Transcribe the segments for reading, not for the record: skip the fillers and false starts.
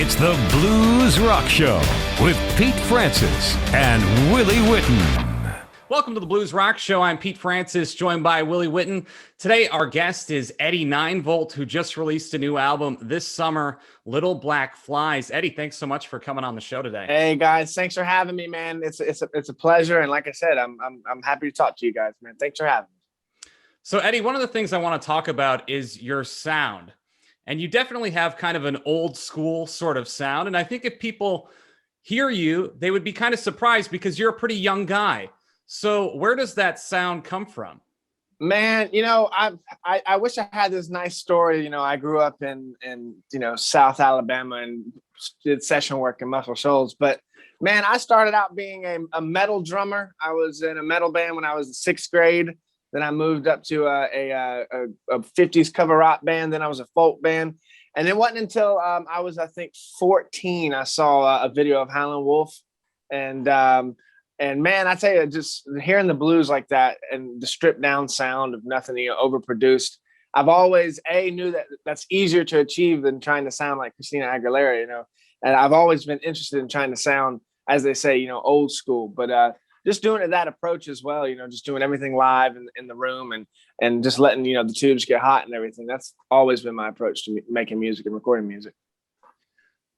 It's the Blues Rock Show with Pete Francis and Willie Witten. Welcome to the Blues Rock Show. I'm Pete Francis, joined by Willie Witten. Today, our guest is Eddie Ninevolt, who just released a new album this summer, Little Black Flies. Eddie, thanks so much for coming on the show today. Hey guys, thanks for having me, man. It's a pleasure, and like I said, I'm happy to talk to you guys, man. Thanks for having me. So, Eddie, one of the things I want to talk about is your sound. And you definitely have kind of an old school sort of sound. And I think if people hear you, they would be kind of surprised because you're a pretty young guy. So where does that sound come from? Man, I wish I had this nice story. I grew up in South Alabama and did session work in Muscle Shoals. But man, I started out being a metal drummer. I was in a metal band when I was in sixth grade. Then I moved up to a 50s cover rock band. Then I was a folk band. And it wasn't until I was, I think, 14, I saw a video of Howlin' Wolf. And man, I tell you, just hearing the blues like that and the stripped down sound of nothing, overproduced. I've always knew that that's easier to achieve than trying to sound like Christina Aguilera, and I've always been interested in trying to sound, as they say, old school, but just doing it that approach as well, just doing everything live in the room and just letting, the tubes get hot and everything. That's always been my approach to making music and recording music.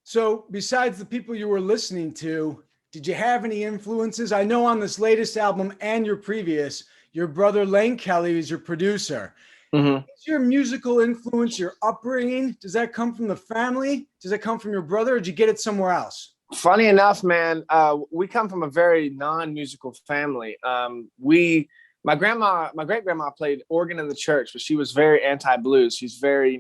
So besides the people you were listening to, did you have any influences? I know on this latest album and your previous, your brother Lane Kelly is your producer. Mm-hmm. Is your musical influence, your upbringing, does that come from the family? Does it come from your brother, or did you get it somewhere else? Funny enough, man, we come from a very non-musical family. My great-grandma played organ in the church, but she was very anti-blues. She's very,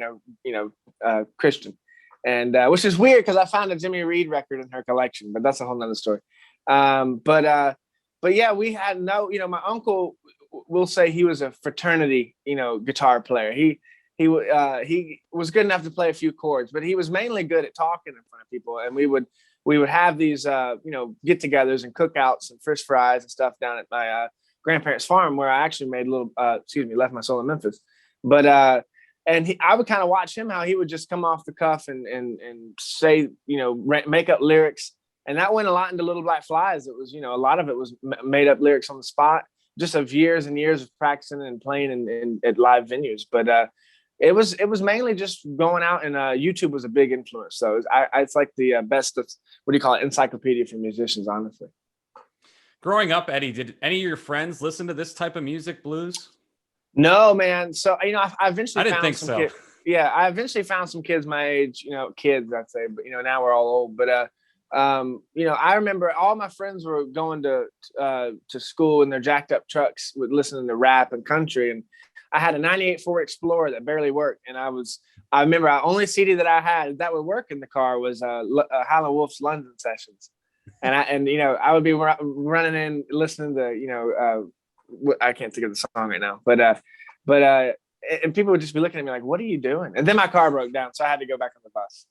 Christian, and which is weird because I found a Jimmy Reed record in her collection, but that's a whole nother story. But yeah, we had my uncle will say he was a fraternity, guitar player. He was good enough to play a few chords, but he was mainly good at talking in front of people, and we would have these, get-togethers and cookouts and fish fries and stuff down at my grandparents' farm, where I actually made left my soul in Memphis. But I would kind of watch him, how he would just come off the cuff and say, make up lyrics. And that went a lot into Little Black Flies. It was, a lot of it was made up lyrics on the spot, just of years and years of practicing and playing at live venues. But it was mainly just going out, and YouTube was a big influence. So it's like the best of, encyclopedia for musicians, honestly. Growing up, Eddie, did any of your friends listen to this type of music, blues? No, man. So, I eventually didn't think so. I eventually found some kids my age, kids, I'd say, but, now we're all old. But, I remember all my friends were going to school in their jacked up trucks with listening to rap and country. And I had a 98 Ford Explorer that barely worked. And I remember the only CD that I had that would work in the car was Howlin' Wolf's London Sessions. And I would be running in listening to, I can't think of the song right now, but and people would just be looking at me like, what are you doing? And then my car broke down, so I had to go back on the bus.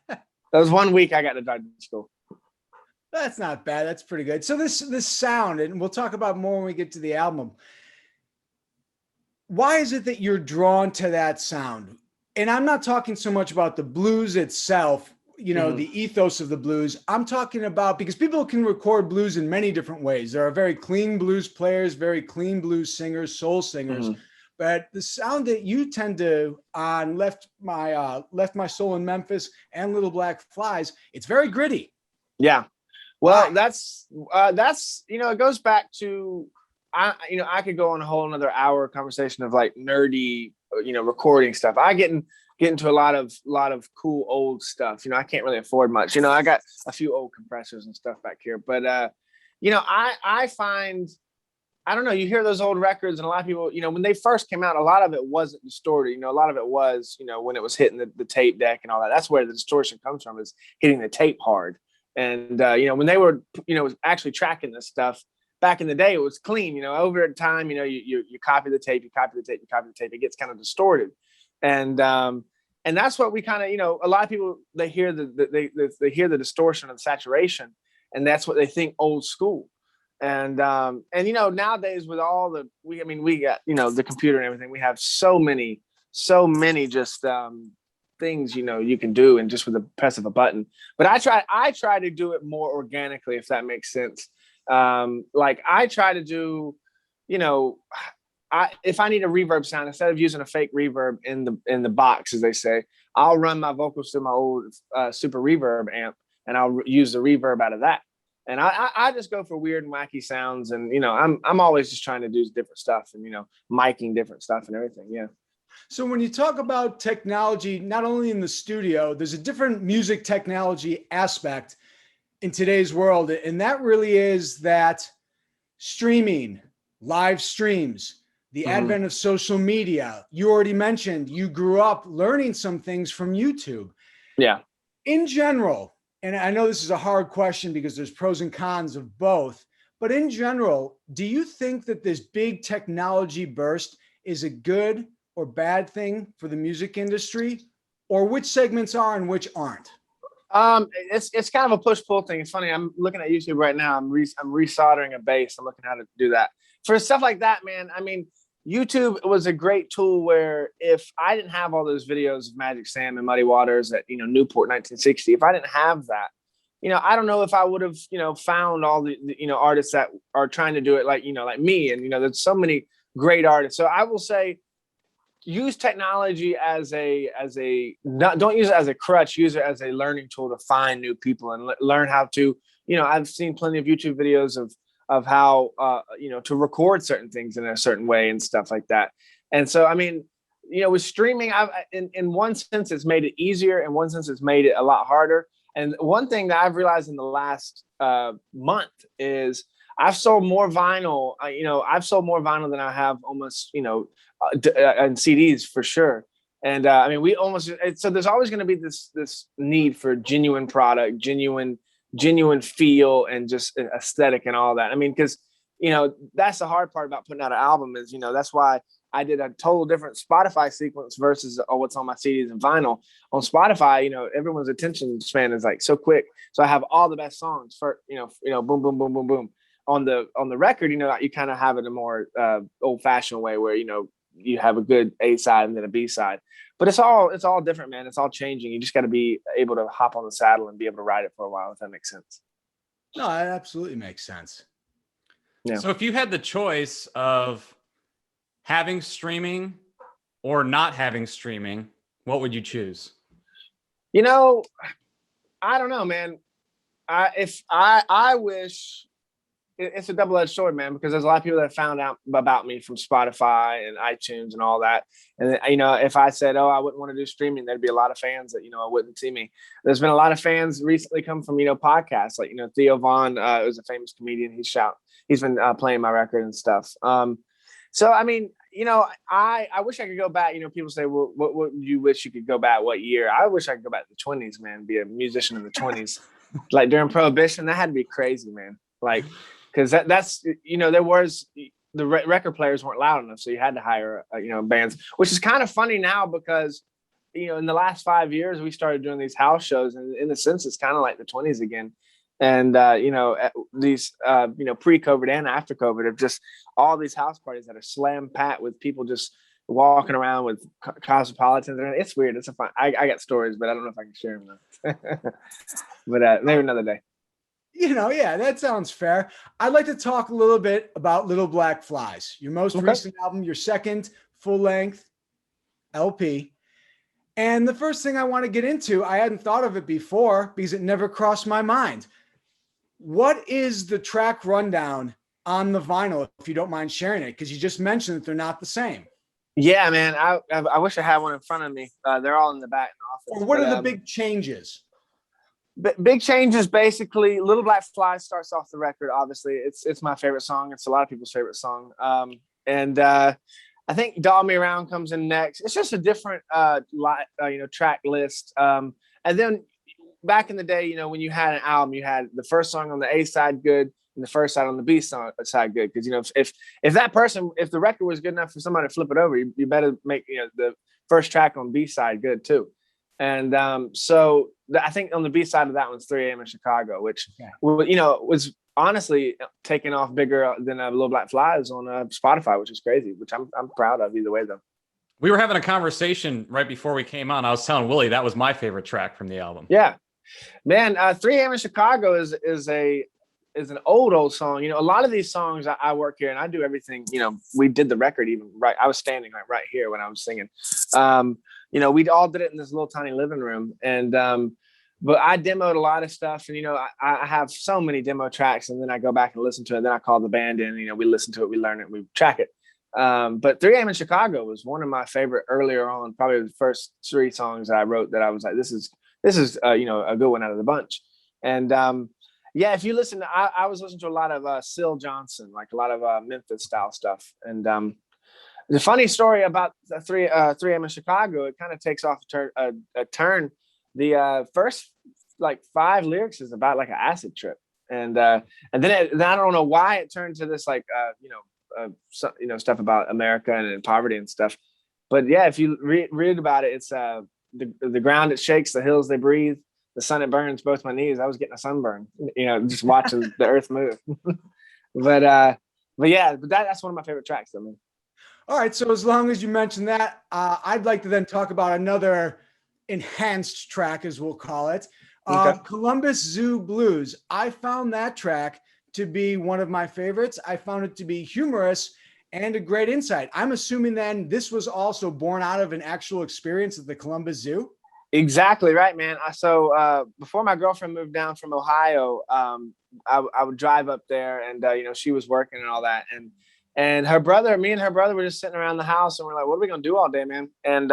That was 1 week I got to drive to school. That's not bad. That's pretty good. So this sound, and we'll talk about more when we get to the album. Why is it that you're drawn to that sound? And I'm not talking so much about the blues itself, mm-hmm. the ethos of the blues. I'm talking about, because people can record blues in many different ways. There are very clean blues players, very clean blues singers, soul singers. Mm-hmm. But the sound that you tend to on Left My Soul in Memphis and Little Black Flies, it's very gritty. Yeah. Well, that's it goes back to, I could go on a whole another hour conversation of like nerdy, recording stuff. I get into a lot of cool old stuff. I can't really afford much. I got a few old compressors and stuff back here, but I find, I don't know, you hear those old records, and a lot of people, when they first came out, a lot of it wasn't distorted. A lot of it was, when it was hitting the tape deck and all that. That's where the distortion comes from, is hitting the tape hard. And when they were, actually tracking this stuff back in the day, it was clean. Over time, you copy the tape, it gets kind of distorted. And that's what we kind of, a lot of people, they hear they hear the distortion of the saturation, and that's what they think old school. And nowadays with all we got, the computer and everything, we have so many just things, you know, you can do and just with the press of a button. But I try to do it more organically, if that makes sense. Like I try to do, you know, if I need a reverb sound, instead of using a fake reverb in the box, as they say, I'll run my vocals through my old Super Reverb amp, and I'll use the reverb out of that. And I just go for weird and wacky sounds, and you know, I'm always just trying to do different stuff, and you know, miking different stuff and everything. Yeah. So when you talk about technology, not only in the studio, there's a different music technology aspect in today's world, and that really is that streaming, live streams, the advent of social media. You already mentioned you grew up learning some things from YouTube. Yeah. In general, and I know this is a hard question because there's pros and cons of both, but in general, do you think that this big technology burst is a good or bad thing for the music industry, or which segments are and which aren't? It's kind of a push-pull thing. It's funny. I'm looking at YouTube right now. I'm resoldering a bass. I'm looking how to do that. For stuff like that, man, I mean, YouTube was a great tool where if I didn't have all those videos of Magic Sam and Muddy Waters at, you know, Newport 1960, if I didn't have that, you know, I don't know if I would have, you know, found all the you know, artists that are trying to do it like, you know, like me. And, you know, there's so many great artists. So I will say, use technology as don't use it as a crutch, use it as a learning tool to find new people and learn how to, you know, I've seen plenty of YouTube videos of how, you know, to record certain things in a certain way and stuff like that. And so, I mean, you know, with streaming, in one sense, it's made it easier. In one sense, it's made it a lot harder. And one thing that I've realized in the last month is I've sold more vinyl, you know, I've sold more vinyl than I have almost, you know, and CDs for sure. And I mean, so there's always going to be this need for genuine product, genuine feel, and just aesthetic and all that. I mean, because, you know, that's the hard part about putting out an album is, you know, that's why I did a total different Spotify sequence versus what's on my CDs and vinyl. On Spotify, you know, everyone's attention span is like so quick. So I have all the best songs for, you know, boom, boom, boom, boom, boom. On the record, you know, you kind of have it a more old fashioned way where, you know, you have a good A side and then a B side, but it's all different, man. It's all changing. You just got to be able to hop on the saddle and be able to ride it for a while, if that makes sense. No, that absolutely makes sense. Yeah. So if you had the choice of having streaming or not having streaming, what would you choose? You know, I don't know, man. I wish. It's a double-edged sword, man, because there's a lot of people that found out about me from Spotify and iTunes and all that. And, you know, if I said, oh, I wouldn't want to do streaming, there'd be a lot of fans that, you know, wouldn't see me. There's been a lot of fans recently come from, you know, podcasts. Like, you know, Theo Vaughn was a famous comedian. He's been playing my record and stuff. So, I mean, you know, I wish I could go back. You know, people say, well, what would you wish you could go back? What year? I wish I could go back to the 20s, man, be a musician in the 20s. Like during Prohibition, that had to be crazy, man. Like, because that's, you know, there was the record players weren't loud enough. So you had to hire, you know, bands, which is kind of funny now because, you know, in the last 5 years, we started doing these house shows. And in a sense, it's kind of like the 20s again. And, you know, these, you know, pre-COVID and after COVID of just all these house parties that are slam packed with people just walking around with cosmopolitans. It's weird. It's a fun. I got stories, but I don't know if I can share them though. But maybe another day. You know, yeah, that sounds fair. I'd like to talk a little bit about Little Black Flies, your most recent album, your second full-length LP. And the first thing I want to get into, I hadn't thought of it before because it never crossed my mind. What is the track rundown on the vinyl, if you don't mind sharing it? Because you just mentioned that they're not the same. Yeah, man. I wish I had one in front of me. They're all in the back in the office. Or what are the big changes? Big changes, basically. Little Black Flies starts off the record. Obviously, it's my favorite song. It's a lot of people's favorite song. And I think Doll Me Around comes in next. It's just a different, you know, track list. And then back in the day, you know, when you had an album, you had the first song on the A side good and the first side on the B side good. Because, you know, if the record was good enough for somebody to flip it over, you better make, you know, the first track on B side good too. And so I think on the B side of that one's 3 a.m. in Chicago, which, you know, was honestly taking off bigger than Little Black Flies on Spotify, which is crazy, which I'm proud of either way, though. We were having a conversation right before we came on. I was telling Willie that was my favorite track from the album. Yeah, man. 3 a.m. in Chicago is an old song. You know, a lot of these songs I work here and I do everything. You know, we did the record even right. I was standing right here when I was singing. You know, we all did it in this little tiny living room, and but I demoed a lot of stuff, and you know, I have so many demo tracks, and then I go back and listen to it. Then I call the band in. You know, we listen to it, we learn it, we track it. But 3 a.m. in Chicago was one of my favorite earlier on, probably the first 3 songs that I wrote that I was like, this is you know, a good one out of the bunch. And yeah, if you listen, I was listening to a lot of Syl Johnson, like a lot of Memphis style stuff. And the funny story about 3 a.m. in Chicago, it kind of takes off a turn. The first like 5 lyrics is about like an acid trip, and then I don't know why it turned to this like you know stuff about America and poverty and stuff. But yeah, if you read about it, it's the ground it shakes, the hills they breathe, the sun it burns both my knees. I was getting a sunburn, you know, just watching the earth move. but yeah, that's one of my favorite tracks, though, man. All right, so as long as you mentioned that, I'd like to then talk about another enhanced track, as we'll call it, Okay. Columbus Zoo Blues. I found that track to be one of my favorites. I found it to be humorous and a great insight. I'm assuming then this was also born out of an actual experience at the Columbus Zoo. Exactly right, man. So before my girlfriend moved down from Ohio, I would drive up there, and you know, she was working and all that, and me and her brother were just sitting around the house, and we're like, what are we gonna do all day, man? And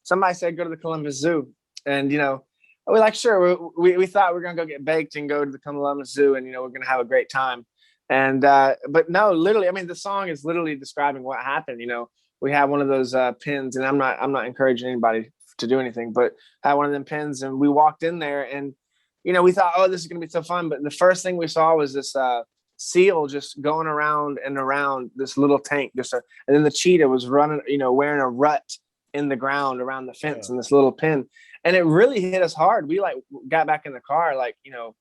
somebody said go to the Columbus Zoo, and you know, we're like, sure. We thought we were gonna go get baked and go to the Columbus Zoo, and you know, we're gonna have a great time. And but no, literally, I mean, the song is literally describing what happened. You know, we had one of those pins, and I'm not encouraging anybody to do anything, but had one of them pins, and we walked in there, and you know, we thought, oh, this is gonna be so fun. But the first thing we saw was this seal just going around and around this little tank, and then the cheetah was running, you know, wearing a rut in the ground around the fence in this little pin, and it really hit us hard. We like got back in the car, like you know,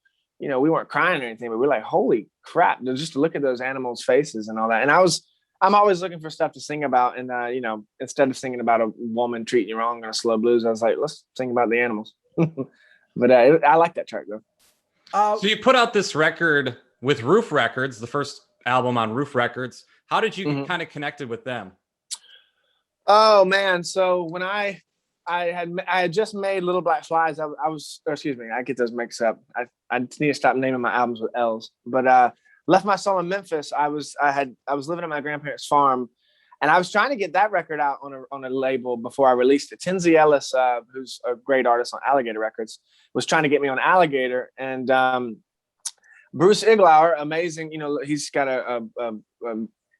we weren't crying or anything, but we're like, holy crap, just to look at those animals' faces and all that. And I'm always looking for stuff to sing about, and you know, instead of singing about a woman treating you wrong on a slow blues, I was like, let's sing about the animals. But I like that track though. So you put out this record with Roof Records, the first album on Roof Records. How did you get kind of connected with them? Oh man, so when I had just made Little Black Flies, excuse me, I get those mixed up. I need to stop naming my albums with L's. But Left My Soul in Memphis, I was living at my grandparents' farm, and I was trying to get that record out on a label before I released it. Tinsy Ellis, who's a great artist on Alligator Records, was trying to get me on Alligator, and Bruce Iglauer, amazing. You know, he's got a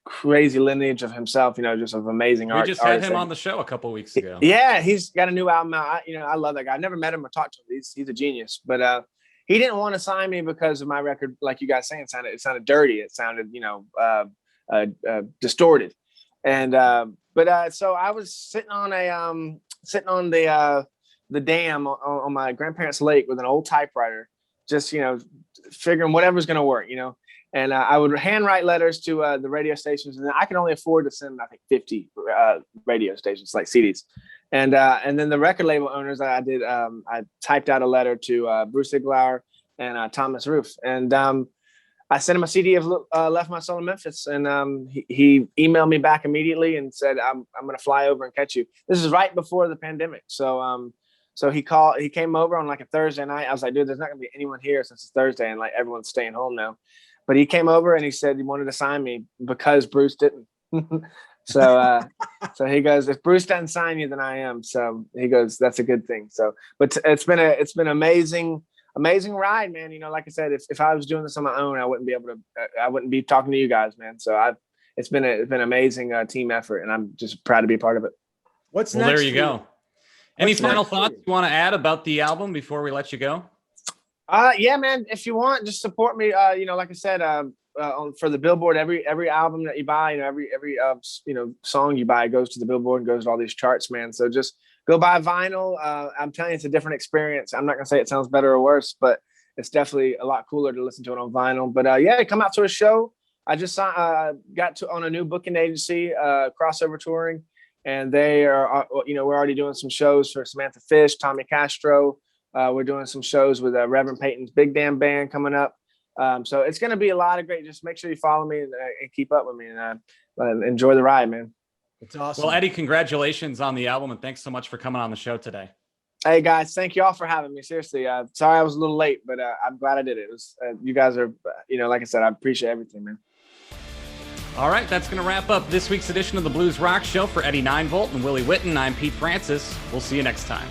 crazy lineage of himself. You know, just of amazing art. We just had him on the show a couple of weeks ago. Yeah, he's got a new album out. I love that guy. I never met him or talked to him. He's a genius. But he didn't want to sign me because of my record, like you guys saying, it sounded dirty. It sounded, you know, distorted. And so I was sitting on the dam on my grandparents' lake with an old typewriter, just, you know, figuring whatever's going to work, you know. And I would handwrite letters to the radio stations, and I could only afford to send, I think, 50 radio stations, like CDs. And then the record label owners, I typed out a letter to Bruce Iglauer and Thomas Roof, and I sent him a CD of Left My Soul in Memphis, and he emailed me back immediately and said, I'm going to fly over and catch you. This is right before the pandemic, so he came over on like a Thursday night. I was like, dude, there's not gonna be anyone here since it's Thursday and like everyone's staying home now. But he came over and he said he wanted to sign me because Bruce didn't. So he goes, if Bruce doesn't sign you, then I am. So he goes, that's a good thing. So, but it's been amazing ride, man. You know, like I said, if I was doing this on my own, I wouldn't be talking to you guys, man. So it's been an amazing team effort, and I'm just proud to be a part of it. What's well, next? There you go. Any final thoughts you want to add about the album before we let you go? Yeah, man. If you want, just support me. You know, like I said, for the Billboard, every album that you buy, you know, every song you buy goes to the Billboard and goes to all these charts, man. So just go buy vinyl. I'm telling you, it's a different experience. I'm not gonna say it sounds better or worse, but it's definitely a lot cooler to listen to it on vinyl. But yeah, come out to a show. I just got on a new booking agency, Crossover Touring. and they are, we're already doing some shows for Samantha Fish, Tommy Castro. We're doing some shows with Reverend Peyton's Big Damn Band coming up. So it's going to be a lot of great. Just make sure you follow me and keep up with me, and enjoy the ride, man. It's awesome. Well, Eddie, congratulations on the album, and thanks so much for coming on the show today. Hey guys, thank you all for having me. Seriously, sorry I was a little late, but I'm glad I did it. It was, you guys are, like I said, I appreciate everything, man. All right, that's going to wrap up this week's edition of the Blues Rock Show. For Eddie Ninevolt and Willie Witten, I'm Pete Francis. We'll see you next time.